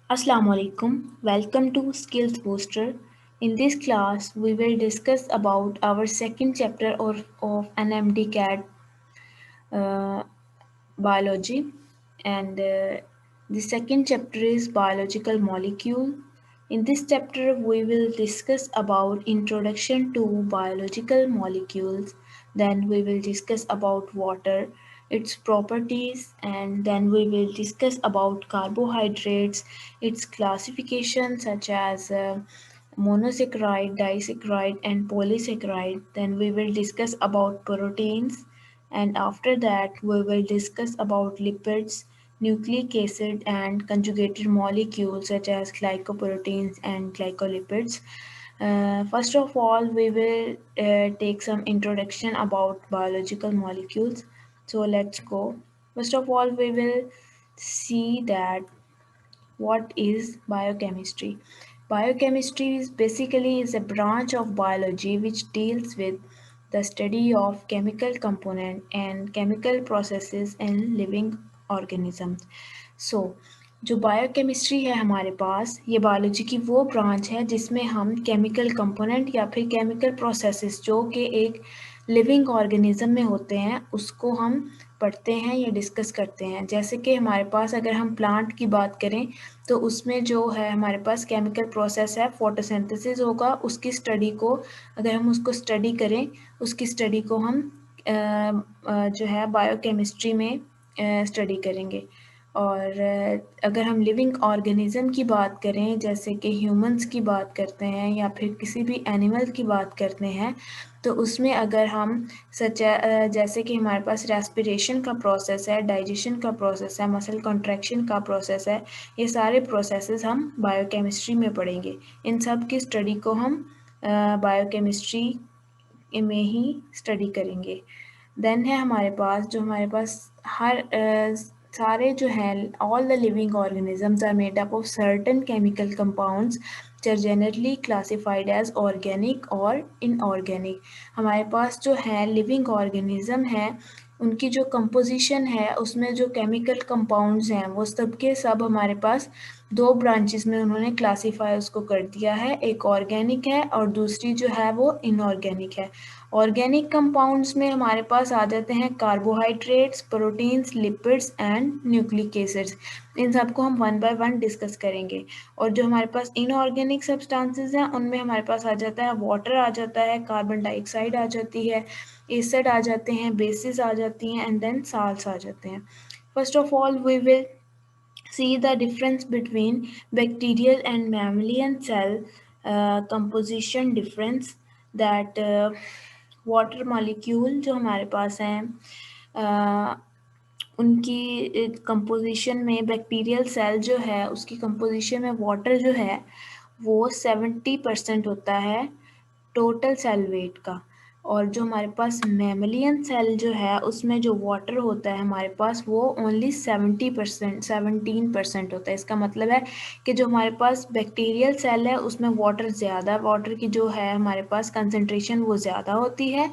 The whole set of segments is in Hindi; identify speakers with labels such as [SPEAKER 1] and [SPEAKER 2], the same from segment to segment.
[SPEAKER 1] Assalamu alaikum. Welcome to Skills Booster. In this class, we will discuss about our second chapter of NMD CAT uh, biology, and the second chapter is biological molecule. In this chapter, we will discuss about introduction to biological molecules. Then we will discuss about water, its properties, and then we will discuss about carbohydrates, its classification such as monosaccharide, disaccharide, and polysaccharide. Then we will discuss about proteins, and after that we will discuss about lipids, nucleic acid, and conjugated molecules such as glycoproteins and glycolipids. First of all, we will take some introduction about biological molecules. So let's go. First of all, we will see that what is biochemistry. Biochemistry is basically is a branch of biology which deals with the study of chemical component and chemical processes in living organisms. So जो बायोकेमिस्ट्री है हमारे पास, ये बायोलॉजी की वो ब्रांच है जिसमें हम केमिकल कंपोनेंट या फिर केमिकल प्रोसेसेस जो कि एक लिविंग ऑर्गेनिज्म में होते हैं उसको हम पढ़ते हैं या डिस्कस करते हैं। जैसे कि हमारे पास अगर हम प्लांट की बात करें तो उसमें जो है हमारे पास केमिकल प्रोसेस है, फोटोसिंथेसिस होगा, उसकी स्टडी को अगर हम उसको स्टडी करें, उसकी स्टडी को हम जो है बायोकेमिस्ट्री में स्टडी करेंगे। और अगर हम लिविंग ऑर्गेनिज्म की बात करें, जैसे कि ह्यूमंस की बात करते हैं या फिर किसी भी एनिमल की बात करते हैं, तो उसमें अगर हम जैसे कि हमारे पास रेस्पिरेशन का प्रोसेस है, डाइजेशन का प्रोसेस है, मसल कॉन्ट्रैक्शन का प्रोसेस है, ये सारे प्रोसेसेस हम बायोकेमिस्ट्री में पढ़ेंगे। इन सब की स्टडी को हम बायोकेमिस्ट्री में ही स्टडी करेंगे। देन है हमारे पास जो हमारे पास हर सारे जो हैं, all the living organisms are made up of certain chemical compounds which are generally classified as organic और inorganic। हमारे पास जो है लिविंग ऑर्गेनिज्म है, उनकी जो कंपोजिशन है उसमें जो केमिकल कंपाउंड्स हैं वो सब के सब हमारे पास दो ब्रांचेस में उन्होंने क्लासीफाई उसको कर दिया है। एक ऑर्गेनिक है और दूसरी जो है वो इनऑर्गेनिक है। ऑर्गेनिक कंपाउंड्स में हमारे पास आ जाते हैं carbohydrates, proteins, lipids and nucleic acids. इन सबको हम वन बाय वन डिस्कस करेंगे। और जो हमारे पास इनऑर्गेनिक सब्सटेंसेस हैं उनमें हमारे पास आ जाता है वाटर, आ जाता है कार्बन डाइऑक्साइड, आ जाती है एसिड, आ जाते हैं बेसिस, आ जाती हैं, एंड देन साल्ट्स आ जाते हैं। First of all we will see the difference between bacterial and mammalian cell composition difference, that water molecule जो हमारे पास हैं उनकी कंपोजिशन में बैक्टीरियल सेल जो है उसकी कंपोजिशन में वाटर जो है वो 70% होता है टोटल सेल वेट का। और जो हमारे पास मैमलियन सेल जो है उसमें जो वाटर होता है हमारे पास वो ओनली 17% होता है। इसका मतलब है कि जो हमारे पास बैक्टीरियल सेल है उसमें वाटर ज़्यादा, वाटर की जो है हमारे पास कंसंट्रेशन वो ज़्यादा होती है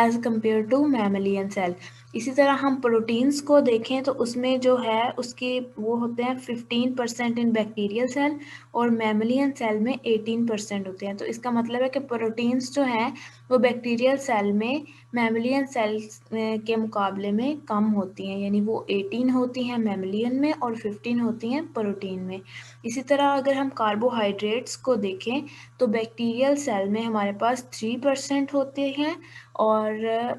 [SPEAKER 1] एज़ कम्पेयर टू मैमलियन सेल। इसी तरह हम प्रोटीन्स को देखें तो उसमें जो है उसके वो होते हैं 15% इन बैक्टीरियल सेल और मैमलियन सेल में 18% होते हैं। तो इसका मतलब है कि प्रोटीन्स जो हैं वो बैक्टीरियल सेल में मैमलियन सेल्स के मुकाबले में कम होती हैं, यानी वो 18 होती हैं मैमलियन में और 15 होती हैं प्रोटीन में। इसी तरह अगर हम कार्बोहाइड्रेट्स को देखें तो बैक्टीरियल सेल में हमारे पास 3% होते हैं और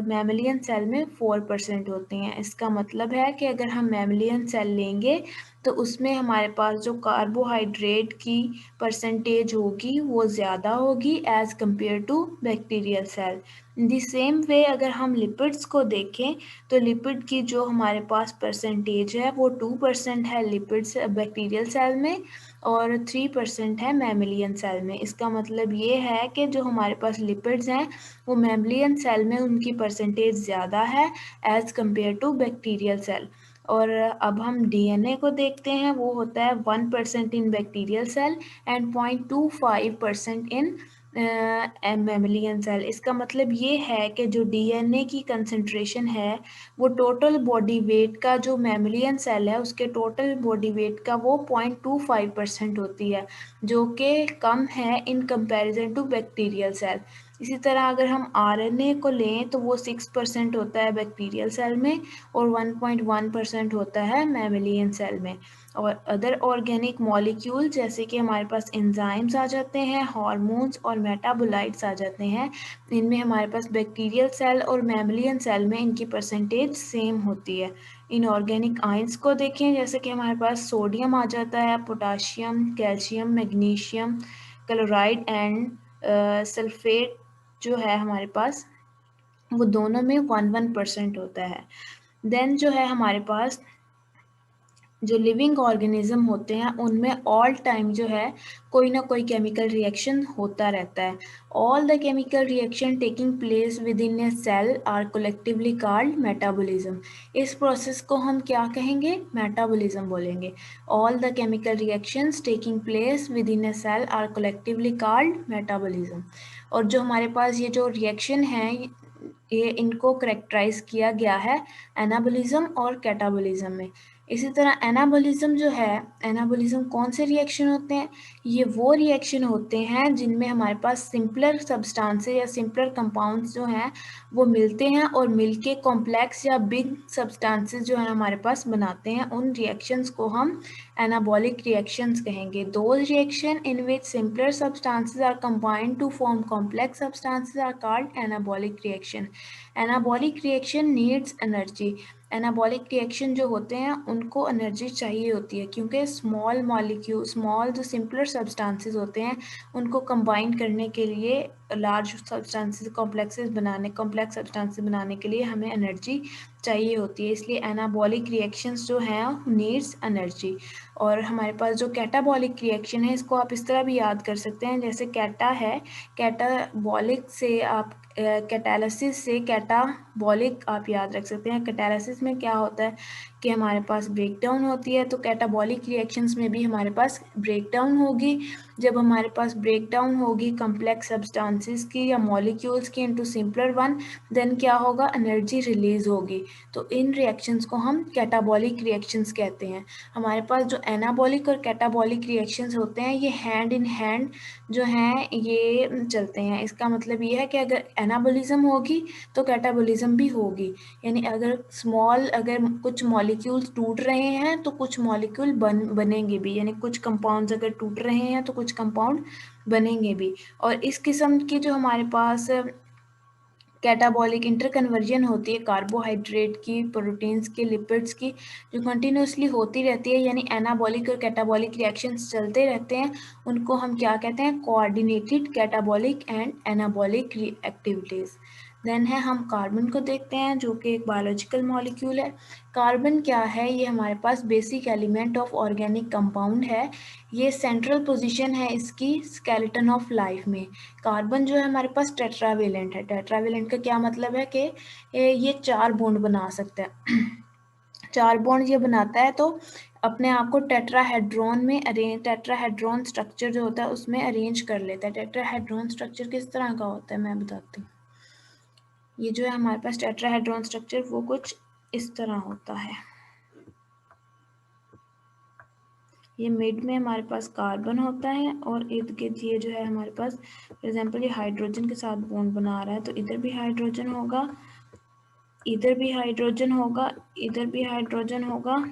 [SPEAKER 1] मैमलियन सेल में 4% होती हैं। इसका मतलब है कि अगर हम मैमलियन सेल लेंगे तो उसमें हमारे पास जो कार्बोहाइड्रेट की परसेंटेज होगी वो ज़्यादा होगी as compare to bacterial cell. The same way अगर हम लिपिड्स को देखें तो लिपिड की जो हमारे पास परसेंटेज है वो 2% है लिपिड्स बैक्टीरियल सेल में और 3% है मैमलियन सेल में। इसका मतलब ये है कि जो हमारे पास लिपिड्स हैं वो मैमलियन सेल में उनकी परसेंटेज ज़्यादा है as compare to bacterial cell. और अब हम डीएनए को देखते हैं, वो होता है 1% in bacterial cell and 0.25% in mammalian cell. इसका मतलब ये है कि जो डीएनए की कंसंट्रेशन है वो टोटल बॉडी वेट का, जो मैमिलियन सेल है उसके टोटल बॉडी वेट का वो 0.25% होती है, जो कि कम है in comparison to bacterial cell. इसी तरह अगर हम आरएनए को लें तो वो 6% होता है बैक्टीरियल सेल में और 1.1% होता है मैमिलियन सेल में। और अदर ऑर्गेनिक मॉलिक्यूल जैसे कि हमारे पास एंजाइम्स आ जाते हैं, हार्मोन्स और मेटाबोलाइट्स आ जाते हैं, इनमें हमारे पास बैक्टीरियल सेल और मैमिलियन सेल में इनकी परसेंटेज सेम होती है। इनऑर्गेनिक आयंस को देखें, जैसे कि हमारे पास सोडियम आ जाता है, potassium, calcium, magnesium, chloride and sulphate जो है हमारे पास, वो दोनों में 1% होता है। देन जो है हमारे पास जो लिविंग ऑर्गेनिज्म होते हैं उनमें ऑल टाइम जो है कोई ना कोई केमिकल रिएक्शन होता रहता है। All the chemical reaction taking place within a cell are collectively called metabolism. इस प्रोसेस को हम क्या कहेंगे? मेटाबॉलिज्म बोलेंगे। All the chemical reactions taking place within a cell are collectively called metabolism. और जो हमारे पास ये जो रिएक्शन है ये इनको करेक्टराइज किया गया है एनाबॉलिज्म और कैटाबॉलिज्म में। इसी तरह एनाबॉलिज्म जो है, एनाबॉलिज्म कौन से रिएक्शन होते हैं? ये वो रिएक्शन होते हैं जिनमें हमारे पास सिंपलर सब्सटेंसेस या सिंपलर कंपाउंड्स जो हैं वो मिलते हैं और मिलके कॉम्प्लेक्स या बिग सब्सटेंसेस जो है हमारे पास बनाते हैं। उन रिएक्शंस को हम एनाबॉलिक रिएक्शंस कहेंगे। Those reaction in which simpler substances are combined to form complex substances are called anabolic reaction. Anabolic reaction needs energy. Anabolic reaction जो होते हैं उनको एनर्जी चाहिए होती है, क्योंकि स्मॉल मॉलिक्यूल, स्मॉल जो सिंपलर सब्सटेंसेस होते हैं उनको कंबाइन करने के लिए, लार्ज सब्सटेंसेस कॉम्प्लेक्स सब्सटेंसेस बनाने के लिए हमें एनर्जी चाहिए होती है। इसलिए एनाबॉलिक रिएक्शंस जो हैं नीड्स एनर्जी। और हमारे पास जो कैटाबॉलिक रिएक्शन है इसको आप इस तरह भी याद कर सकते हैं, जैसे कैटा है, कैटाबॉलिक से आप कैटालिसिस से कैटाबॉलिक आप याद रख सकते हैं। कैटालिसिस में क्या होता है कि हमारे पास ब्रेकडाउन होती है, तो कैटाबॉलिक रिएक्शंस में भी हमारे पास ब्रेकडाउन होगी। जब हमारे पास ब्रेकडाउन होगी कॉम्प्लेक्स सब्सटेंसेस की या मॉलिक्यूल्स की इनटू सिंपलर वन, देन क्या होगा? एनर्जी रिलीज होगी। तो इन रिएक्शंस को हम कैटाबॉलिक रिएक्शंस कहते हैं। हमारे पास जो एनाबॉलिक और कैटाबॉलिक रिएक्शंस होते हैं ये हैंड इन हैंड जो हैं ये चलते हैं। इसका मतलब ये है कि अगर एनाबॉलिज्म होगी तो कैटाबॉलिज्म भी होगी। यानी अगर कुछ मॉलिक्यूल्स टूट रहे हैं तो कुछ मॉलिक्यूल बनेंगे भी, यानी कुछ कंपाउंड्स अगर टूट रहे हैं तो कुछ कंपाउंड बनेंगे भी। और इस किस्म की जो हमारे पास कैटाबॉलिक इंटरकन्वर्जन होती है कार्बोहाइड्रेट की, प्रोटीन्स की, लिपिड्स की, जो कंटिन्यूसली होती रहती है, यानी एनाबॉलिक और कैटाबॉलिक रिएक्शंस चलते रहते हैं, उनको हम क्या कहते हैं? Coordinated catabolic and anabolic activities. Then है हम कार्बन को देखते हैं जो कि एक बायोलॉजिकल मॉलिक्यूल है। कार्बन क्या है? ये हमारे पास basic element of organic compound है। ये सेंट्रल पोजीशन है इसकी स्केलेटन ऑफ लाइफ में। कार्बन जो है हमारे पास टेट्रावेलेंट है। टेट्रावेलेंट का क्या मतलब है कि ये 4 बॉन्ड बना सकता है। 4 बॉन्ड ये बनाता है, तो अपने आप को टेट्राहेड्रॉन में अरेंज, टेट्राहेड्रॉन स्ट्रक्चर जो होता है उसमें अरेंज कर लेता है। टेट्राहेड्रॉन स्ट्रक्चर किस तरह का होता है मैं बताती हूँ। ये जो है हमारे पास टेट्राहेड्रॉन स्ट्रक्चर वो कुछ इस तरह होता है। ये मिड में हमारे पास कार्बन होता है और इर्द गिर्द ये जो है हमारे पास, फॉर एग्जाम्पल ये हाइड्रोजन के साथ बॉन्ड बना रहा है, तो इधर भी हाइड्रोजन होगा, इधर भी हाइड्रोजन होगा, इधर भी हाइड्रोजन होगा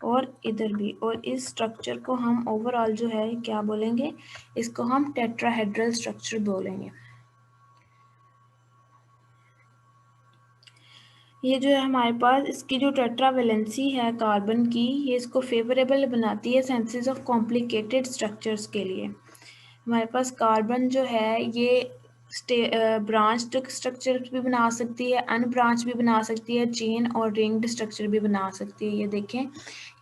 [SPEAKER 1] और इधर भी। और इस स्ट्रक्चर को हम ओवरऑल जो है क्या बोलेंगे? इसको हम टेट्राहेड्रल स्ट्रक्चर बोलेंगे। ये जो है हमारे पास इसकी जो टेट्रावेलेंसी है कार्बन की, ये इसको फेवरेबल बनाती है सिंथेसिस ऑफ कॉम्प्लिकेटेड स्ट्रक्चर्स के लिए। हमारे पास कार्बन जो है ये ब्रांच्ड स्ट्रक्चर भी बना सकती है, अनब्रांच भी बना सकती है, चेन और रिंग्ड स्ट्रक्चर भी बना सकती है। ये देखें,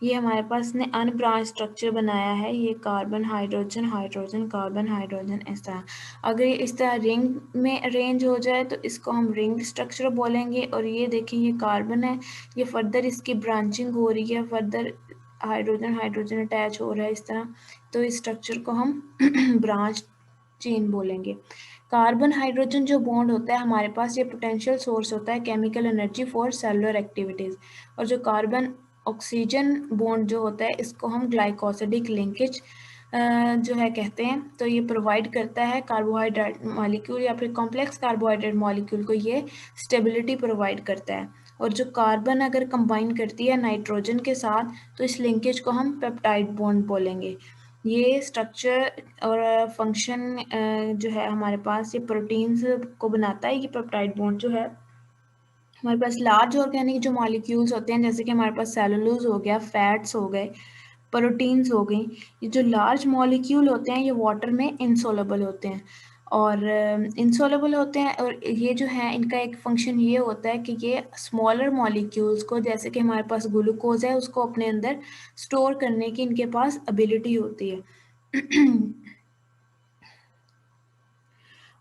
[SPEAKER 1] ये हमारे पास ने अनब्रांच स्ट्रक्चर बनाया है। ये carbon hydrogen hydrogen carbon hydrogen इस तरह। अगर ये इस तरह रिंग में अरेंज हो जाए तो इसको हम रिंग स्ट्रक्चर बोलेंगे। और ये देखें, ये कार्बन है, ये फर्दर इसकी ब्रांचिंग हो रही है, फर्दर हाइड्रोजन हाइड्रोजन अटैच हो रहा है इस तरह, तो इस स्ट्रक्चर को हम ब्रांच चेन बोलेंगे। कार्बन हाइड्रोजन जो बॉन्ड होता है हमारे पास, ये पोटेंशियल सोर्स होता है chemical energy for cellular activities. और जो कार्बन ऑक्सीजन बॉन्ड जो होता है इसको हम ग्लाइकोसिडिक लिंकेज जो है कहते हैं। तो ये प्रोवाइड करता है कार्बोहाइड्रेट मॉलिक्यूल या फिर कॉम्प्लेक्स कार्बोहाइड्रेट मॉलिक्यूल को ये स्टेबिलिटी प्रोवाइड करता है। और जो कार्बन अगर कंबाइन करती है नाइट्रोजन के साथ तो इस लिंकेज को हम पेप्टाइड बॉन्ड बोलेंगे। ये स्ट्रक्चर और फंक्शन जो है हमारे पास, ये प्रोटीन्स को बनाता है। ये पेप्टाइड बॉन्ड जो है हमारे पास लार्ज ऑर्गेनिक जो मॉलिक्यूल्स होते हैं, जैसे कि हमारे पास सेलुलोज हो गया, फैट्स हो गए, प्रोटीन्स हो गई, ये जो लार्ज मॉलिक्यूल होते हैं ये वाटर में इनसोलेबल होते हैं। और इनसोलेबल होते हैं, और ये जो है इनका एक फंक्शन ये होता है कि ये स्मॉलर मॉलिक्यूल्स को, जैसे कि हमारे पास ग्लूकोज है, उसको अपने अंदर स्टोर करने की इनके पास एबिलिटी होती है।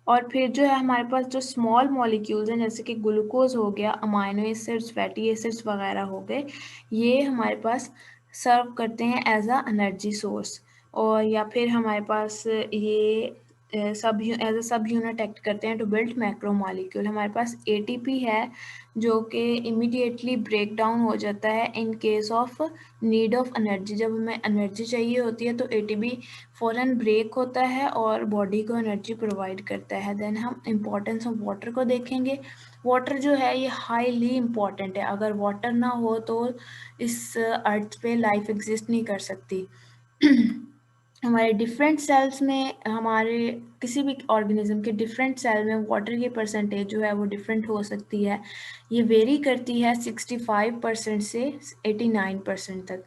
[SPEAKER 1] और फिर जो है हमारे पास जो स्मॉल मॉलिक्यूल्स हैं, जैसे कि ग्लूकोज हो गया, अमाइनो एसिड्स, फैटी एसिड्स वगैरह हो गए, ये हमारे पास सर्व करते हैं एज अ एनर्जी सोर्स। और या फिर हमारे पास ये सब एज अ सब यूनिट एक्ट करते हैं टू बिल्ड मैक्रो मॉलिक्यूल। हमारे पास एटीपी है जो कि इमीडिएटली ब्रेक डाउन हो जाता है in case of need of energy. जब हमें एनर्जी चाहिए होती है तो एटीपी फ़ौरन ब्रेक होता है और बॉडी को एनर्जी प्रोवाइड करता है। देन हम इम्पोर्टेंस ऑफ वाटर को देखेंगे। वाटर जो है ये हाईली इम्पॉर्टेंट है। अगर वाटर ना हो तो इस अर्थ पे लाइफ एग्जिस्ट नहीं कर सकती। हमारे डिफरेंट सेल्स में, हमारे किसी भी ऑर्गेनिज्म के डिफरेंट सेल में वाटर की परसेंटेज जो है वो डिफरेंट हो सकती है। ये वेरी करती है 65% से 89% तक।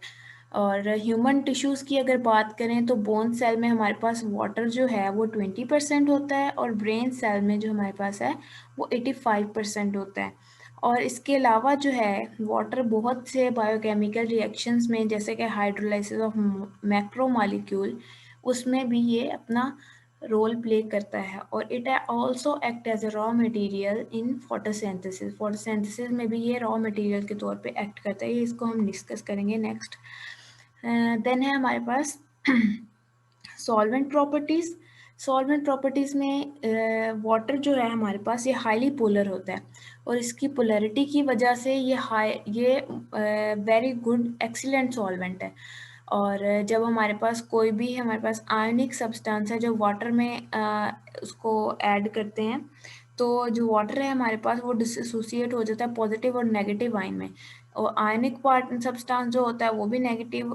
[SPEAKER 1] और ह्यूमन टिश्यूज़ की अगर बात करें तो बोन सेल में हमारे पास वाटर जो है वो 20% होता है, और ब्रेन सेल में जो हमारे पास है वो 85% होता है। और इसके अलावा जो है वाटर बहुत से बायोकेमिकल रिएक्शंस में, जैसे कि हाइड्रोलाइसिस ऑफ मैक्रोमॉलिक्यूल, उसमें भी ये अपना रोल प्ले करता है। और it also act as a raw material in photosynthesis. Photosynthesis में भी ये रॉ मटेरियल के तौर पे एक्ट करता है। ये इसको हम डिस्कस करेंगे नेक्स्ट। देन है हमारे पास सॉल्वेंट प्रॉपर्टीज़। सॉल्वेंट प्रॉपर्टीज़ में वाटर जो है हमारे पास ये हाईली पोलर होता है, और इसकी पोलैरिटी की वजह से ये वेरी गुड एक्सीलेंट सॉल्वेंट है। और जब हमारे पास कोई भी हमारे पास आयनिक सब्सटेंस है जो वाटर में उसको ऐड करते हैं, तो जो वाटर है हमारे पास वो डिसोसिएट हो जाता है पॉजिटिव और नेगेटिव आयन में। और आयनिक पार्ट सब्सटेंस जो होता है वो भी नेगेटिव,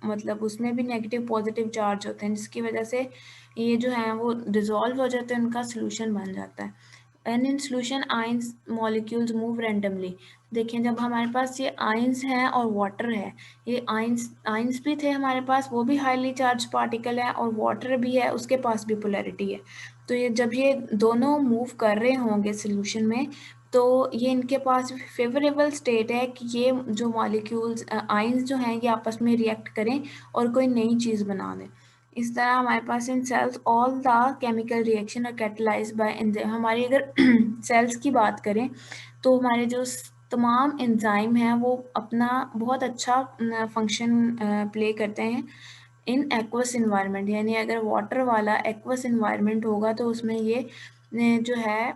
[SPEAKER 1] मतलब उसमें भी नेगेटिव पॉजिटिव चार्ज होते हैं, जिसकी वजह से ये जो है वो डिसॉल्व हो जाते हैं, उनका सोल्यूशन बन जाता है। And in solution ions molecules move randomly. देखें, जब हमारे पास ये आयंस हैं और वाटर है, ये आयंस आयंस भी थे हमारे पास, वो भी हाईली चार्ज पार्टिकल है, और वाटर भी है, उसके पास भी पोलैरिटी है। तो ये जब ये दोनों मूव कर रहे होंगे सोल्यूशन में, तो ये इनके पास फेवरेबल स्टेट है कि ये जो मॉलिक्यूल्स आयंस जो हैं ये आपस में रिएक्ट करें और कोई नई चीज़ बना दें। इस तरह हमारे पास in cells all the chemical reaction are catalyzed by enzyme. हमारी अगर सेल्स की बात करें तो हमारे जो तमाम एंजाइम हैं वो अपना बहुत अच्छा फंक्शन प्ले करते हैं इन एक्वस इन्वायरमेंट। यानी अगर वाटर वाला एक्वस इन्वायरमेंट होगा तो उसमें ये जो है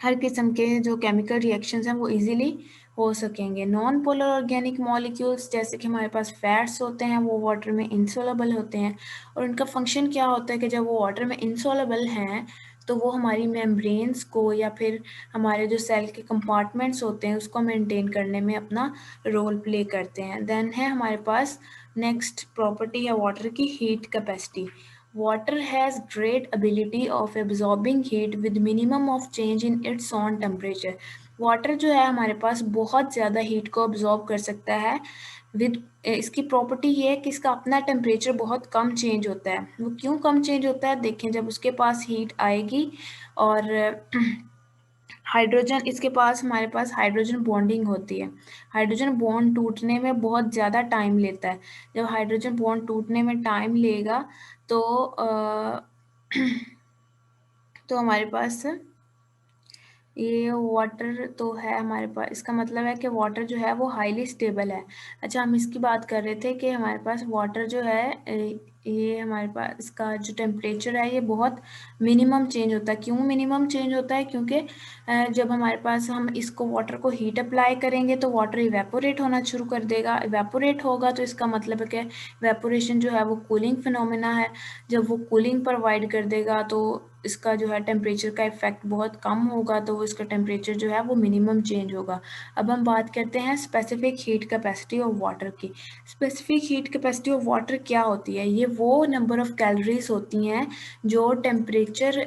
[SPEAKER 1] हर किस्म के जो केमिकल रिएक्शंस हैं वो इजीली हो सकेंगे। नॉन पोलर ऑर्गेनिक मॉलिक्यूल्स, जैसे कि हमारे पास फैट्स होते हैं, वो वाटर में इंसोलेबल होते हैं। और उनका फंक्शन क्या होता है कि जब वो वाटर में इंसोलेबल हैं तो वो हमारी मेम्ब्रेन्स को या फिर हमारे जो सेल के कंपार्टमेंट्स होते हैं उसको मेंटेन करने में अपना रोल प्ले करते हैं। देन है हमारे पास नेक्स्ट प्रॉपर्टी है वाटर की, heat capacity. Water has great ability of absorbing heat with minimum of change in its own temperature. Water जो है हमारे पास बहुत ज़्यादा हीट को absorb कर सकता है विद, इसकी प्रॉपर्टी ये है कि इसका अपना टेम्परेचर बहुत कम चेंज होता है। वो क्यों कम चेंज होता है, देखें, जब उसके पास हीट आएगी और हाइड्रोजन, इसके पास हमारे पास हाइड्रोजन बॉन्डिंग होती है। हाइड्रोजन बॉन्ड टूटने में बहुत ज़्यादा टाइम लेता है। जब हाइड्रोजन बॉन्ड टूटने में टाइम लेगा तो तो हमारे पास ये वाटर तो है हमारे पास, इसका मतलब है कि वाटर जो है वो हाईली स्टेबल है। अच्छा, हम इसकी बात कर रहे थे कि हमारे पास वाटर जो है ये हमारे पास इसका जो टेम्परेचर है ये बहुत मिनिमम चेंज होता है। क्यों मिनिमम चेंज होता है? क्योंकि जब हमारे पास हम इसको वाटर को हीट अप्लाई करेंगे तो वाटर इवेपोरेट होना शुरू कर देगा। इवेपोरेट होगा तो इसका मतलब है कि इवेपोरेशन जो है वो कूलिंग फिनोमेना है। जब वो कूलिंग प्रोवाइड कर देगा तो इसका जो है टेम्परेचर का इफेक्ट बहुत कम होगा, तो इसका टेम्परेचर जो है वो मिनिमम चेंज होगा। अब हम बात करते हैं specific heat capacity of water की। Specific heat capacity of water क्या होती है? ये वो नंबर ऑफ कैलोरीज होती हैं जो टेम्परेचर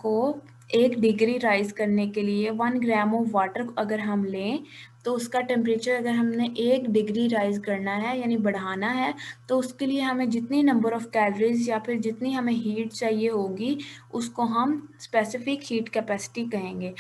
[SPEAKER 1] को 1 डिग्री राइज करने के लिए 1 ग्राम ऑफ वाटर अगर हम लें तो उसका टेम्परेचर अगर हमने 1 डिग्री राइज करना है यानी बढ़ाना है, तो उसके लिए हमें जितनी नंबर ऑफ कैलोरीज या फिर जितनी हमें हीट चाहिए होगी उसको हम स्पेसिफिक हीट कैपेसिटी कहेंगे।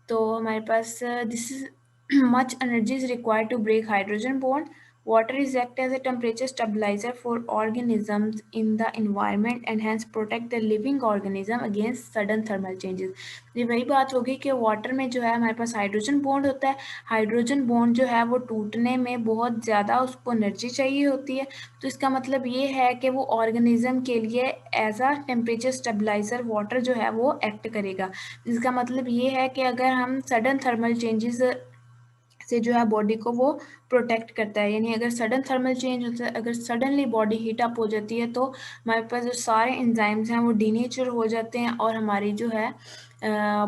[SPEAKER 1] तो हमारे पास this is much energy is required to break hydrogen bond. Water is act as a temperature stabilizer for organisms in the environment and hence protect the living organism against sudden thermal changes. ये वही बात होगी कि वाटर में जो है हमारे पास हाइड्रोजन बॉन्ड होता है। हाइड्रोजन बॉन्ड जो है वो टूटने में बहुत ज़्यादा उसको एनर्जी चाहिए होती है। तो इसका मतलब ये है कि वो ऑर्गेनिज्म के लिए as a temperature stabiliser water जो है वो एक्ट करेगा। इसका मतलब ये है कि अगर हम सडन थर्मल चेंजेस से जो है बॉडी को वो प्रोटेक्ट करता है। यानी अगर सडन थर्मल चेंज होता है, अगर सडनली बॉडी हीट अप हो जाती है तो हमारे पास जो सारे एंजाइम्स हैं वो डीनेचर हो जाते हैं और हमारी जो है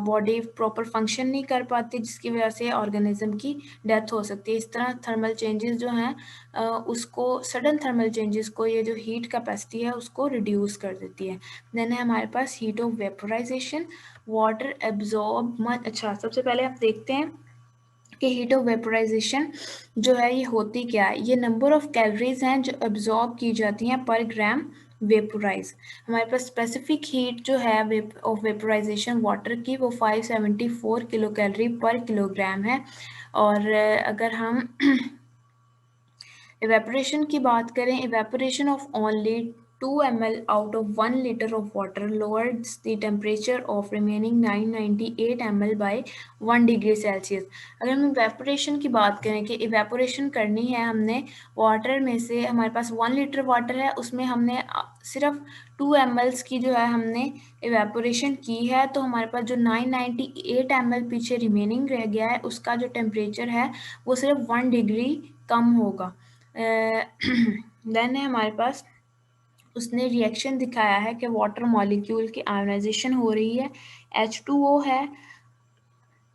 [SPEAKER 1] बॉडी प्रॉपर फंक्शन नहीं कर पाती, जिसकी वजह से ऑर्गेनिज्म की डेथ हो सकती है। इस तरह थर्मल चेंजेस जो हैं उसको सडन थर्मल चेंजेस को ये जो हीट कैपेसिटी है उसको रिड्यूस कर देती है। देन है हमारे पास heat of vaporization. Water absorb अच्छा, सबसे पहले आप देखते हैं कि हीट ऑफ वेपोराइजेशन जो है ये होती क्या है। ये नंबर ऑफ कैलोरीज हैं जो एब्जॉर्ब की जाती हैं पर ग्राम वेपोराइज। हमारे पास स्पेसिफिक हीट जो है ऑफ वेपोराइजेशन वाटर की वो 574 किलो कैलोरी पर किलोग्राम है। और अगर हम इवेपोरेशन की बात करें, evaporation of only 2 ml out of 1 liter of water lowers the temperature of remaining 998 ml by 1 degree Celsius. अगर हम इवेपोरेशन की बात करें कि इवेपोरेशन करनी है हमने वाटर में से, हमारे पास 1 लीटर वाटर है उसमें हमने सिर्फ 2 ml की जो है हमने इवेपोरेशन की है, तो हमारे पास जो 998 ml पीछे रिमेनिंग रह गया है उसका जो टेम्परेचर है वो सिर्फ 1 डिग्री कम होगा। देन है हमारे पास उसने रिएक्शन दिखाया है कि वाटर मॉलिक्यूल की आयोनाइजेशन हो रही है। H2O है,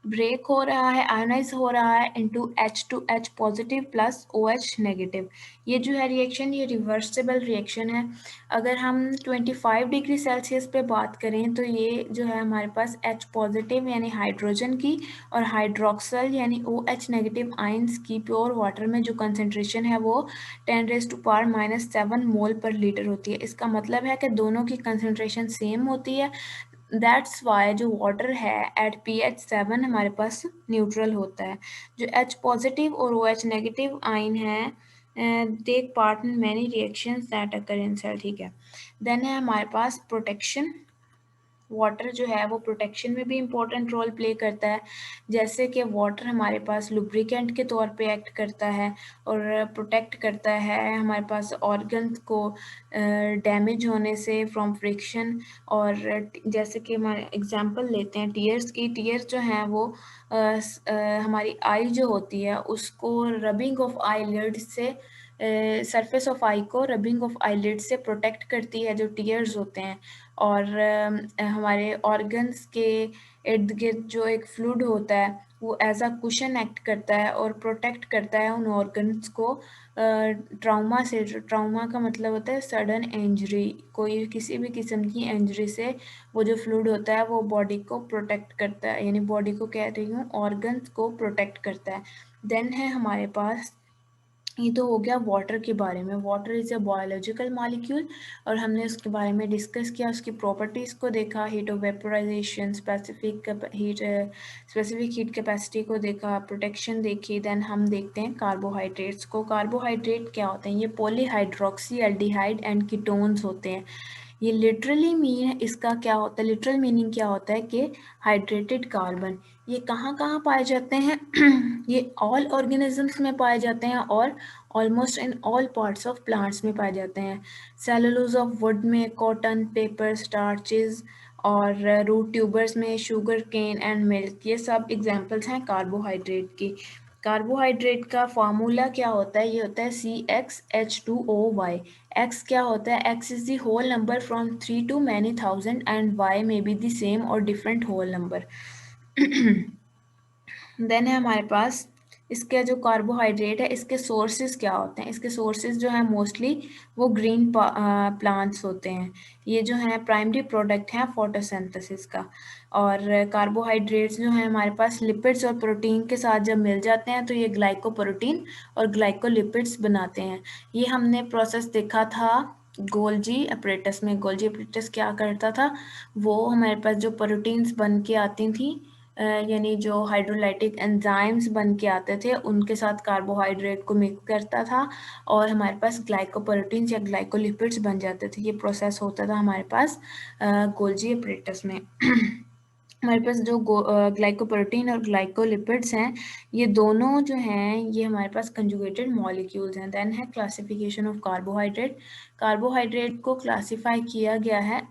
[SPEAKER 1] ब्रेक हो रहा है, आयोनाइज हो रहा है into H2H positive plus OH negative. ये जो है रिएक्शन ये रिवर्सिबल रिएक्शन है। अगर हम 25 डिग्री सेल्सियस पे बात करें तो ये जो है हमारे पास H पॉजिटिव यानी हाइड्रोजन की और हाइड्रोक्सल यानी OH नेगेटिव आयंस की प्योर वाटर में जो कंसनट्रेशन है वो 10⁻⁻7 मोल पर लीटर होती है। इसका मतलब है कि दोनों की कंसनट्रेशन सेम होती है। दैट्स वाई जो वाटर है एट pH 7 हमारे पास न्यूट्रल होता है। जो H पॉजिटिव और OH नेगेटिव आयन है take part in many reactions that occur in cell. ठीक है। देन है हमारे पास प्रोटेक्शन। वाटर जो है वो प्रोटेक्शन में भी इम्पोर्टेंट रोल प्ले करता है। जैसे कि वाटर हमारे पास लुब्रिकेंट के तौर पे एक्ट करता है और प्रोटेक्ट करता है हमारे पास ऑर्गन्स को डैमेज होने से फ्रॉम फ्रिक्शन। और जैसे कि हमारे एग्जांपल लेते हैं टीयर्स की। टीयर्स जो हैं वो हमारी आई जो होती है उसको रबिंग ऑफ आईलिड से सरफेस ऑफ आई को रबिंग ऑफ आईलिड से प्रोटेक्ट करती है जो टीयर्स होते हैं। और हमारे ऑर्गन्स के इर्द गिर्द जो एक फ्लूइड होता है वो एज अ कुशन एक्ट करता है और प्रोटेक्ट करता है उन ऑर्गन्स को ट्रामा से। ट्रामा का मतलब होता है सडन इंजरी, कोई किसी भी किस्म की इंजरी से वो जो फ्लूइड होता है वो बॉडी को प्रोटेक्ट करता है, यानी बॉडी को कह रही हूँ ऑर्गन्स को प्रोटेक्ट करता है। देन है हमारे पास, ये तो हो गया वाटर के बारे में। Water is a biological molecule और हमने उसके बारे में डिस्कस किया, उसकी प्रॉपर्टीज़ को देखा, heat of vaporisation, specific heat capacity को देखा, प्रोटेक्शन देखी। देन हम देखते हैं कार्बोहाइड्रेट्स को। कार्बोहाइड्रेट क्या होते हैं? ये पॉलीहाइड्रोक्सी एल्डिहाइड एंड कीटोन्स होते हैं। ये लिटरली मीन इसका क्या होता है, लिटरल मीनिंग क्या होता है कि हाइड्रेटेड कार्बन। ये कहाँ कहाँ पाए जाते हैं ये ऑल ऑर्गेनिजम्स में पाए जाते हैं और almost in all parts of plants में पाए जाते हैं। सेलुलोज ऑफ वुड में, कॉटन, पेपर, स्टार्चेज और रूट ट्यूबर्स में शुगर केन एंड मिल्क, ये सब एग्जांपल्स हैं कार्बोहाइड्रेट की। कार्बोहाइड्रेट का फार्मूला क्या होता है, ये होता है CxH2O। x क्या होता है, x is the whole number from 3 to many thousand and y may be the same or different whole number। Then है हमारे पास इसके जो कार्बोहाइड्रेट है इसके सोर्सेज क्या होते हैं। इसके सोर्सेज जो है मोस्टली वो ग्रीन प्लांट्स होते हैं। ये जो है प्राइमरी प्रोडक्ट है फोटोसिंथेसिस का। और कार्बोहाइड्रेट्स जो है हमारे पास लिपिड्स और प्रोटीन के साथ जब मिल जाते हैं तो ये ग्लाइकोप्रोटीन और ग्लाइकोलिपिड्स बनाते हैं। ये हमने प्रोसेस देखा था गोल्जी अपरेटस में। गोल्जी अपरेटस क्या करता था, वो हमारे पास जो प्रोटीन्स बन के आती थी यानी जो हाइड्रोलाइटिक एंजाइम्स बन के आते थे उनके साथ कार्बोहाइड्रेट को मिक्स करता था और हमारे पास ग्लाइकोप्रोटीन्स या ग्लाइकोलिपिड्स बन जाते थे। ये प्रोसेस होता था हमारे पास गोल्जी अपरेटस में। हमारे पास जो ग्लाइकोप्रोटीन और ग्लाइकोलिपिड्स हैं ये दोनों जो हैं ये हमारे पास कंजुगेटेड मॉलिक्यूल्स हैं। देन है क्लासिफिकेशन ऑफ कार्बोहाइड्रेट। कार्बोहाइड्रेट को क्लासिफाई किया गया है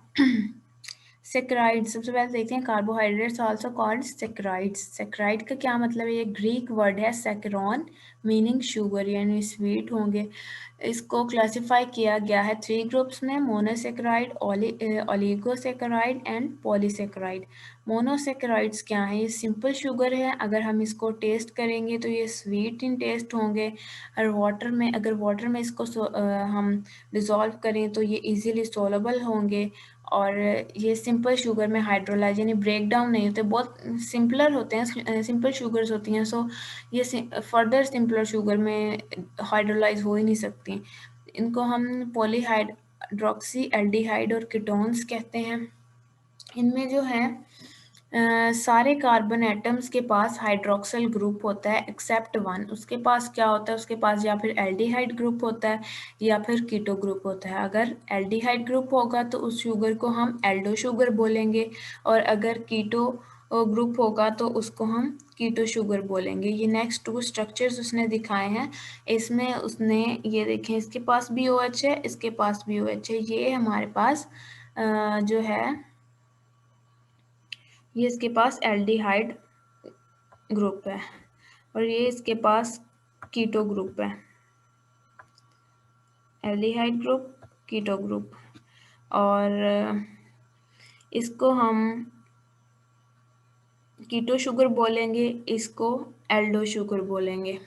[SPEAKER 1] सेक्राइड। सबसे पहले देखते हैं carbohydrates also called saccharides. Saccharide का क्या मतलब है, ये ग्रीक वर्ड है सेक्रोन मीनिंग शुगर यानी स्वीट होंगे। इसको क्लासिफाई किया गया है 3 ग्रुप्स में, monosaccharide, oligosaccharide and polysaccharide. Monosaccharides क्या है, ये सिंपल शुगर है, अगर हम इसको टेस्ट करेंगे तो ये स्वीट इन टेस्ट होंगे। और अगर वाटर में इसको हम डिज़ोल्व करें तो ये इजीली सोलेबल होंगे। और ये सिंपल शुगर में हाइड्रोलाइज यानी ब्रेक डाउन नहीं होते, बहुत सिंपलर होते हैं, सिंपल शुगर्स होती हैं। सो ये फर्दर सिंपलर शुगर में हाइड्रोलाइज हो ही नहीं सकती। इनको हम पॉलीहाइड्रोक्सी एल्डिहाइड और कीटोन्स कहते हैं। इनमें जो है सारे कार्बन एटम्स के पास हाइड्रोक्सिल ग्रुप होता है एक्सेप्ट वन। उसके पास क्या होता है, उसके पास या फिर एल्डिहाइड ग्रुप होता है या फिर कीटो ग्रुप होता है। अगर एल्डिहाइड ग्रुप होगा तो उस शुगर को हम एल्डो शुगर बोलेंगे और अगर कीटो ग्रुप होगा तो उसको हम कीटो शुगर बोलेंगे। ये नेक्स्ट 2 स्ट्रक्चर्स उसने दिखाए हैं। इसमें उसने ये देखें, इसके पास भी OH है, इसके पास भी OH है। ये हमारे पास जो है ये इसके पास एल्डिहाइड ग्रुप है और ये इसके पास कीटो ग्रुप है। Aldehyde group, keto group. और इसको हम कीटो शुगर बोलेंगे, इसको एल्डो शुगर बोलेंगे।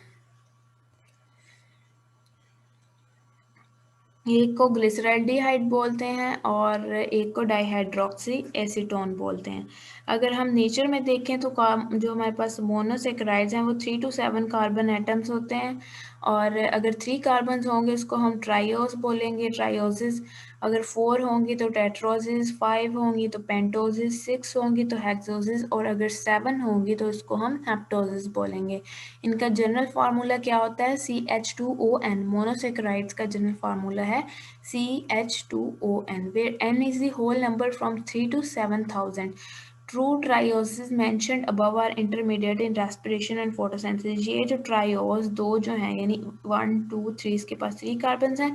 [SPEAKER 1] एक को ग्लिसरैल्डिहाइड बोलते हैं और एक को डाइहाइड्रोक्सी एसीटोन बोलते हैं। अगर हम नेचर में देखें तो जो हमारे पास मोनोसेक्राइड्स हैं वो 3 to 7 कार्बन एटम्स होते हैं और अगर 3 कार्बन होंगे उसको हम ट्राइओस बोलेंगे, ट्राइओसिस। अगर 4 होंगी तो टेट्रोसिस, 5 होंगी तो पेंटोसिस, 6 होंगी तो हेक्सोसिस और अगर 7 होंगी तो इसको हम हेप्टोसिस बोलेंगे। इनका जनरल फार्मूला क्या होता है, CH2ON। मोनोसेक्राइड्स का जनरल फार्मूला है CH2ON, where N is the whole number from 3 to 7,000। True trioses mentioned above are intermediate in respiration and photosynthesis। ये जो ट्राइओस दो जो हैं यानी 1 2 3, इसके पास 3 कार्बन हैं,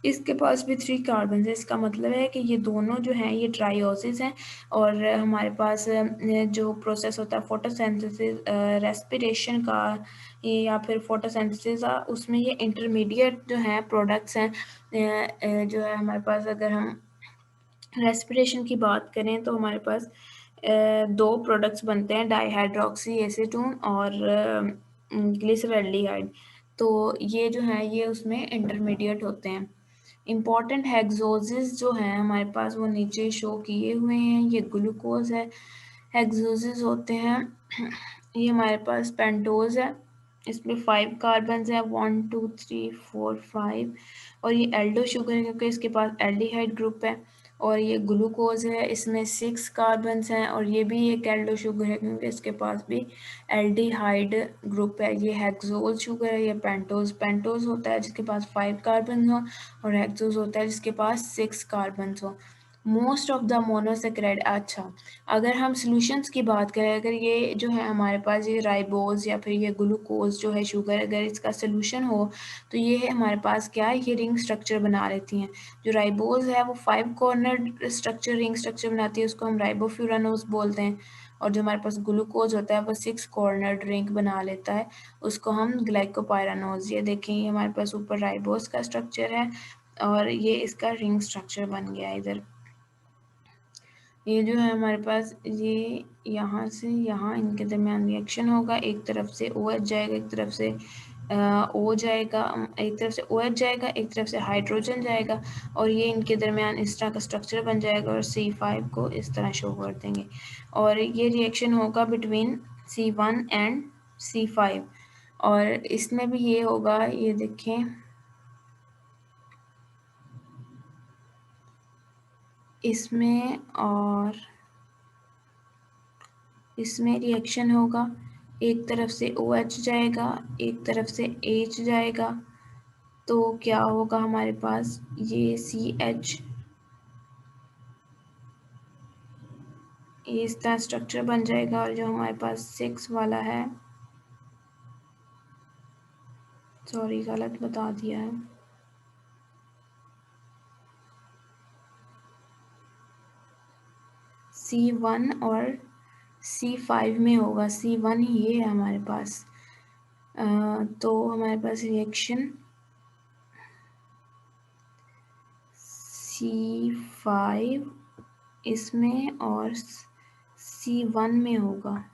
[SPEAKER 1] इसके पास भी 3 कार्बन है। इसका मतलब है कि ये दोनों जो हैं ये ट्राइओसिस हैं और हमारे पास जो प्रोसेस होता है फोटोसिंथेसिस रेस्पिरेशन का या फिर फोटोसिंथेसिस का, उसमें ये इंटरमीडिएट जो हैं प्रोडक्ट्स हैं। जो है हमारे पास अगर हम रेस्पिरेशन की बात करें तो हमारे पास 2 प्रोडक्ट्स बनते हैं, डाइहाइड्रोक्सी एसीटोन और ग्लिसरैल्डिहाइड। तो ये जो है ये उसमें इंटरमीडिएट होते हैं। इम्पॉर्टेंट हेक्सोसिस जो हैं हमारे पास वो नीचे शो किए हुए हैं। ये ग्लूकोज है, हेक्सोसिस होते हैं। ये हमारे पास पेंटोज है, इसमें 5 कार्बन है, 1 2 3 4 5। और ये एल्डो शुगर है क्योंकि इसके पास एल्डिहाइड ग्रुप है। और ये ग्लूकोज है, इसमें 6 कार्बन हैं और ये भी एक एल्डो शुगर है क्योंकि इसके पास भी एल्डिहाइड ग्रुप है। ये हेक्सोज शुगर है, ये पेंटोज। पेंटोज होता है जिसके पास 5 कार्बन हो और हेक्सोज होता है जिसके पास 6 कार्बन हो। Most of the monosaccharide. अच्छा, अगर हम सॉल्यूशंस की बात करें, अगर ये जो है हमारे पास ये राइबोज या फिर ये ग्लूकोज जो है शुगर, अगर इसका सॉल्यूशन हो तो ये है हमारे पास क्या है, ये रिंग स्ट्रक्चर बना लेती हैं। जो राइबोज है वो 5 कॉर्नर स्ट्रक्चर रिंग स्ट्रक्चर बनाती है, उसको हम राइबोफ्यूरानोज बोलते हैं। और जो हमारे पास ग्लूकोज होता है वो 6 कॉर्नर रिंग बना लेता है, उसको हम ग्लाइकोपायरानोज। ये देखें, ये हमारे पास ऊपर राइबोज का स्ट्रक्चर है और ये इसका रिंग स्ट्रक्चर बन गया इधर। ये जो है हमारे पास, ये यहाँ से यहाँ इनके दरमियान रिएक्शन होगा, एक तरफ से OH जाएगा, एक तरफ से O जाएगा, एक तरफ से OH जाएगा, एक तरफ से हाइड्रोजन जाएगा, और ये इनके दरमियान इस तरह का स्ट्रक्चर बन जाएगा और C5 को इस तरह शो कर देंगे। और ये रिएक्शन होगा बिटवीन C1 एंड C5, और इसमें भी ये होगा, ये देखें इसमें, और इसमें रिएक्शन होगा, एक तरफ से OH जाएगा, एक तरफ से H जाएगा, तो क्या होगा हमारे पास, ये CH, ये इस तरह स्ट्रक्चर बन जाएगा। और जो हमारे पास 6 वाला है, सॉरी गलत बता दिया है, C1 और C5 में होगा, C1 ये है हमारे पास। तो हमारे पास रिएक्शन C5 इसमें और C1 में होगा,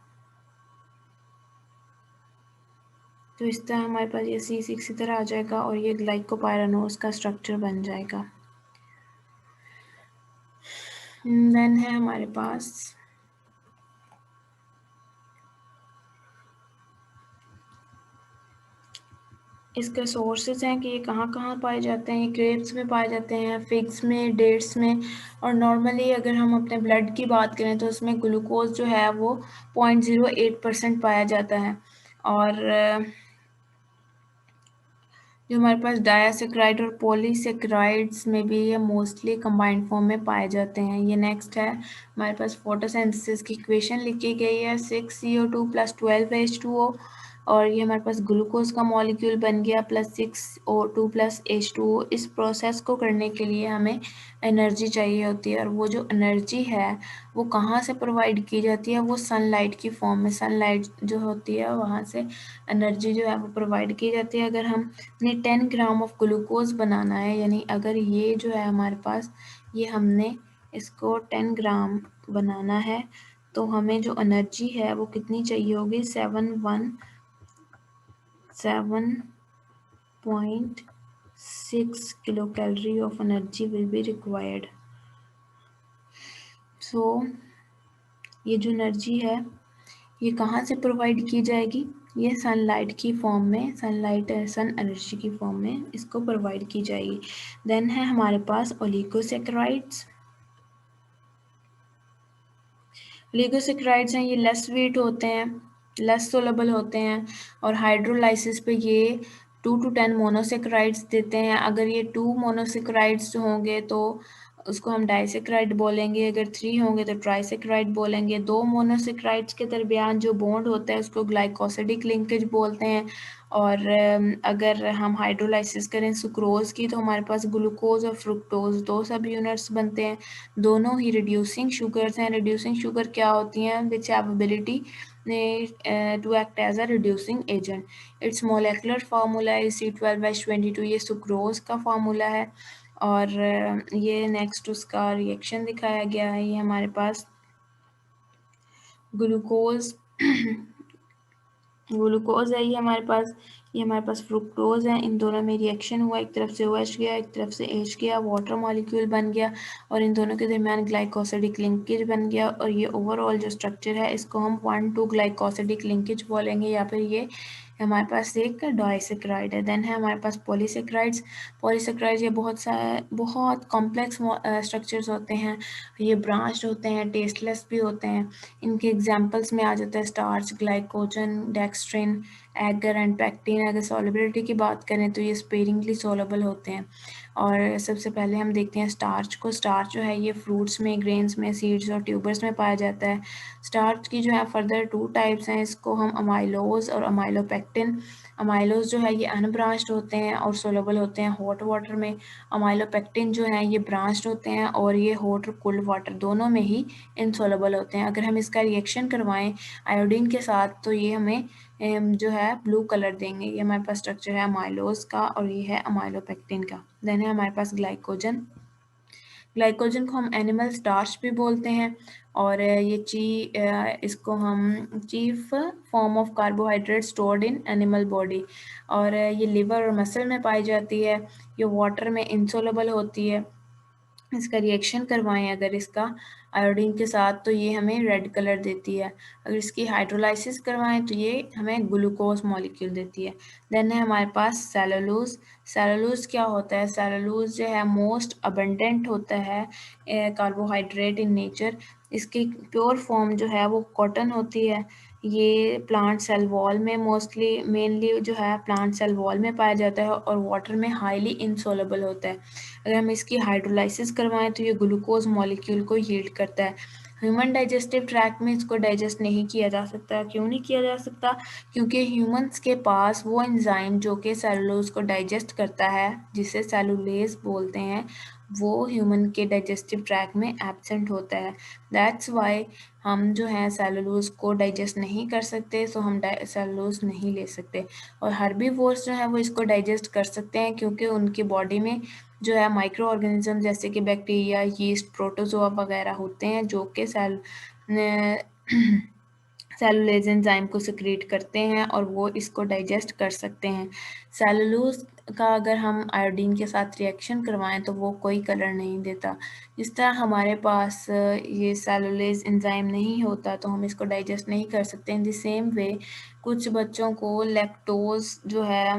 [SPEAKER 1] तो इस तरह हमारे पास ये C6 इधर आ जाएगा और ये ग्लाइकोपायरानोज का स्ट्रक्चर बन जाएगा। देन है हमारे पास इसके सोर्सेज हैं कि ये कहाँ कहाँ पाए जाते हैं। ये ग्रेप्स में पाए जाते हैं, फिग्स में, डेट्स में, और नॉर्मली अगर हम अपने ब्लड की बात करें तो उसमें ग्लूकोज जो है वो 0.08% पाया जाता है। और जो हमारे पास डायासेक्राइड और पॉलीसेक्राइड्स में भी ये मोस्टली कंबाइंड फॉर्म में पाए जाते हैं। ये नेक्स्ट है हमारे पास फोटोसिंथेसिस की इक्वेशन लिखी गई है, 6CO2 + 12H2O, और ये हमारे पास ग्लूकोज का मॉलिक्यूल बन गया +6O2 + H2O। इस प्रोसेस को करने के लिए हमें एनर्जी चाहिए होती है, और वो जो एनर्जी है वो कहाँ से प्रोवाइड की जाती है, वो सनलाइट की फॉर्म में, सनलाइट जो होती है वहाँ से एनर्जी जो है वो प्रोवाइड की जाती है। अगर हम ने 10 ग्राम ऑफ ग्लूकोज बनाना है, यानी अगर ये जो है हमारे पास, ये हमने इसको 10 ग्राम बनाना है, तो हमें जो एनर्जी है वो कितनी चाहिए होगी, 717.6 kilo calorie of energy will be required. So ये जो एनर्जी है ये कहाँ से प्रोवाइड की जाएगी, ये सनलाइट की फॉर्म में, सनलाइट सन एनर्जी की फॉर्म में इसको प्रोवाइड की जाएगी। देन है हमारे पास ओलिगोसेक्राइड्स। ओलिगोसेक्राइड्स हैं, ये लेस वेट होते हैं, लेस सोलेबल होते हैं, और हाइड्रोलाइसिस पे ये 2 to 10 मोनोसेक्राइड्स देते हैं। अगर ये 2 मोनोसेक्राइड्स होंगे तो उसको हम डाइसेक्राइड बोलेंगे, अगर 3 होंगे तो ट्राइसेक्राइड बोलेंगे। 2 मोनोसेक्राइड्स के दरमियान जो बॉन्ड होता है उसको ग्लाइकोसिडिक लिंकेज बोलते हैं। और अगर हम हाइड्रोलाइसिस करें सुक्रोज की, तो हमारे पास ग्लूकोज और फ्रुक्टोज 2 सब यूनिट्स बनते हैं, दोनों ही रिड्यूसिंग शुगर्स हैं। रिड्यूसिंग शुगर क्या होती हैं, which have ability to act as a reducing agent. It's molecular formula is C12H22, ये सुक्रोज का फार्मूला है। और ये नेक्स्ट उसका रिएक्शन दिखाया गया है, ये हमारे पास ग्लूकोज ग्लूकोज है, ये हमारे पास फ्रुक्टोज है, इन दोनों में रिएक्शन हुआ, एक तरफ से OH गया, एक तरफ से H गया, वाटर मॉलिक्यूल बन गया, और इन दोनों के दरमियान ग्लाइकोसिडिक लिंकेज बन गया। और ये ओवरऑल जो स्ट्रक्चर है इसको हम 1,2 ग्लाइकोसिडिक लिंकेज बोलेंगे, या फिर ये हमारे पास एक डाइसेक्राइड है। देन है हमारे पास पॉलीसेक्राइड्स। पॉलीसेक्राइड्स ये बहुत कॉम्प्लेक्स स्ट्रक्चर्स होते हैं, ये ब्रांच्ड होते हैं, टेस्टलेस भी होते हैं। इनके एग्जांपल्स में आ जाता है starch, glycogen, dextrin, agar and pectin. अगर सॉलिबिलिटी की बात करें तो ये स्पेरिंगली सोलेबल होते हैं। और सबसे पहले हम देखते हैं स्टार्च को। स्टार्च जो है ये फ्रूट्स में, ग्रेन्स में, सीड्स और ट्यूबर्स में पाया जाता है। स्टार्च की जो है फर्दर 2 टाइप्स हैं, इसको हम अमाइलोज और अमाइलोपेक्टिन। अमाइलोज जो है ये अनब्रांच्ड होते हैं और सोलेबल होते हैं हॉट वाटर में। अमाइलोपेक्टिन जो है ये ब्रांच्ड होते हैं और ये हॉट और कोल्ड वाटर दोनों में ही इनसोलेबल होते हैं। अगर हम इसका रिएक्शन करवाएं आयोडीन के साथ तो ये हमें जो है ब्लू कलर देंगे। ये हमारे पास स्ट्रक्चर है अमाइलोज का और ये है अमाइलोपेक्टिन का। देन है हमारे पास ग्लाइकोजन। ग्लाइकोजन को हम एनिमल स्टार्च भी बोलते हैं और ये इसको हम chief form of carbohydrate stored in animal body, और ये लिवर और मसल में पाई जाती है। ये वाटर में इंसोलेबल होती है। इसका रिएक्शन करवाएं अगर इसका आयोडीन के साथ तो ये हमें रेड कलर देती है। अगर इसकी हाइड्रोलाइसिस करवाएं तो ये हमें ग्लूकोज मॉलिक्यूल देती है। देन है हमारे पास सेलुलोज। सेलुलोज क्या होता है? सेलुलोज जो है मोस्ट अबंडेंट होता है कार्बोहाइड्रेट इन नेचर। इसकी प्योर फॉर्म जो है वो कॉटन होती है। ये प्लांट सेल वॉल में मोस्टली मेनली जो है प्लांट सेल वॉल में पाया जाता है और वाटर में हाईली इंसोलेबल होता है। अगर हम इसकी हाइड्रोलाइसिस करवाएं तो ये ग्लूकोज मॉलिक्यूल को यील्ड करता है। ह्यूमन डाइजेस्टिव ट्रैक्ट में इसको डाइजेस्ट नहीं किया जा सकता। क्यों नहीं किया जा सकता? क्योंकि ह्यूमंस के पास वो एंजाइम जो कि सेलुलोज को डाइजेस्ट करता है, जिसे सेलुलेज बोलते हैं, वो ह्यूमन के डाइजेस्टिव ट्रैक्ट में एब्सेंट होता है। दैट्स वाई हम जो है सेलुलोज को डाइजेस्ट नहीं कर सकते, सो हम सेलुलोज नहीं ले सकते। और हर्बीवोर्स जो है वो इसको डाइजेस्ट कर सकते हैं क्योंकि उनकी बॉडी में जो है माइक्रो ऑर्गेनिज्म जैसे कि बैक्टीरिया, यीस्ट, प्रोटोजोआ वगैरह होते हैं जो कि सेलुलेज एंजाइम को सिक्रीट करते हैं और वो इसको डाइजेस्ट कर सकते हैं। सेलुलोज का अगर हम आयोडीन के साथ रिएक्शन करवाएं तो वो कोई कलर नहीं देता। जिस तरह हमारे पास ये सेलुलेज एंजाइम नहीं होता तो हम इसको डाइजेस्ट नहीं कर सकते। इन द सेम वे कुछ बच्चों को लैक्टोज जो है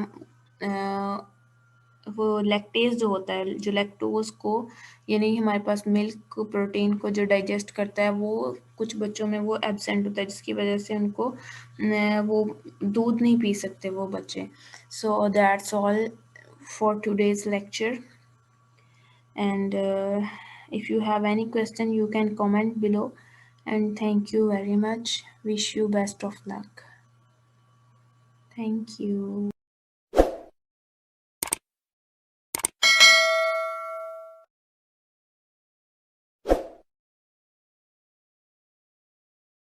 [SPEAKER 1] वो लैक्टेज जो होता है, जो लैक्टोज को यानी हमारे पास मिल्क प्रोटीन को जो डाइजेस्ट करता है, वो कुछ बच्चों में वो एब्सेंट होता है जिसकी वजह से उनको वो दूध नहीं पी सकते वो बच्चे। So that's all for today's lecture and if you have any question you can comment below, and thank you very much. Wish you best of luck. Thank you.